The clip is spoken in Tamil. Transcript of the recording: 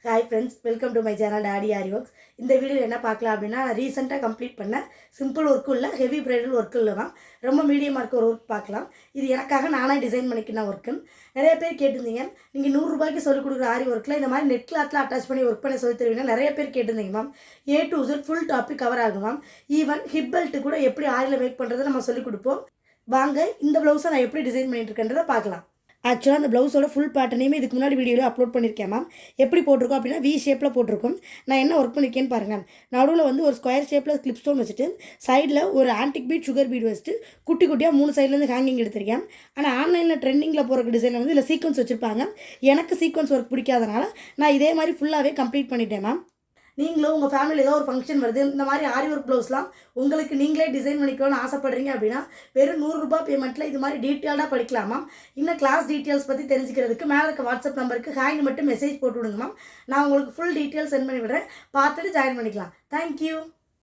Hi friends, welcome to my channel daddy aari works. இந்த வீடியோ என்ன பார்க்கலாம் அப்படின்னா, நான் ரீசெண்டாக கம்ப்ளீட் பண்ண சிம்பிள் ஒர்க்கும் இல்லை, ஹெவி ப்ரைடல் ஒர்க்கும் இல்லை தான், ரொம்ப மீடியமாக இருக்க ஒரு ஒர்க் பார்க்கலாம். இது எனக்காக நானாக டிசைன் பண்ணிக்கின ஒர்க்கு. நிறைய பேர் கேட்டிருந்தீங்க, நீங்கள் 100 ரூபாய்க்கு சொல்லிக் கொடுக்குற ஆரி ஒர்க்கில் இந்த மாதிரி நெட் கிளாத்தில் அட்டாச் பண்ணி ஒர்க் பண்ணி சொல்லி தருவீங்க. நிறைய பேர் கேட்டிருந்தீங்க ma'am. A to Z full topic cover ஆகும் மேம். ஈவன் ஹிப் பெல்ட் கூட எப்படி ஆரியில் மேக் பண்ணுறதை நம்ம சொல்லிக் கொடுப்போம். வாங்க இந்த ப்ளவுஸை நான் எப்படி டிசைன் பண்ணிட்டு இருக்கேன்றதை பார்க்கலாம். ஆக்சுவலாக அந்த ப்ளவுஸோட ஃபுல் பேட்டர்னையுமே இதுக்கு முன்னாடி வீடியோவில் அப்லோட் பண்ணியிருக்கேன் மேம். எப்படி போட்டிருக்கோம் அப்படின்னா வி ஷேப்பில் போட்டிருக்கோம். நான் என்ன ஒர்க் பண்ணியிருக்கேன்னு பாருங்கள். நடுவில் வந்து ஒரு ஸ்கொயர் ஷேப்பில் கிளிப் ஸ்டோன் வச்சுட்டு சைடில் ஒரு ஆன்டிக் பீட் சுகர் பீட் வச்சுட்டு குட்டி குட்டியாக 3 சைட்லேருந்து ஹேங்கிங் எடுத்திருக்கேன். ஆனால் ஆன்லைனில் ட்ரெண்டிங்கில் போகிற டிசைனில் வந்து இல்லை சீக்வன்ஸ் வச்சுருப்பாங்க. எனக்கு சீக்வன்ஸ் ஒர்க் பிடிக்காதனால நான் இதே மாதிரி ஃபுல்லாகவே கம்ப்ளீட் பண்ணிட்டேன் மேம். நீங்களும் உங்கள் ஃபேமிலியில் ஏதோ ஒரு ஃபங்க்ஷன் வருது, இந்த மாதிரி ஆரி ஒர்க் ப்ளவுஸ்லாம் உங்களுக்கு நீங்களே டிசைன் பண்ணிக்கணும்னு ஆசைப்படுறீங்க அப்படின்னா வெறும் 100 ரூபாய் பேமெண்ட்டில் இது மாதிரி டீட்டெயில்டாக படிக்கலாமா. இன்னும் கிளாஸ் டீட்டெயில்ஸ் பற்றி தெரிஞ்சுக்கிறதுக்கு மேலே இருக்க வாட்ஸ்அப் நம்பருக்கு ஹாய்னு மட்டும் மெசேஜ் போட்டு விடுங்க மேம். நான் உங்களுக்கு ஃபுல் டீட்டெயில்ஸ் சென்ட் பண்ணி விடுறேன், பார்த்துட்டு ஜாயின் பண்ணிக்கலாம். தேங்க்யூ.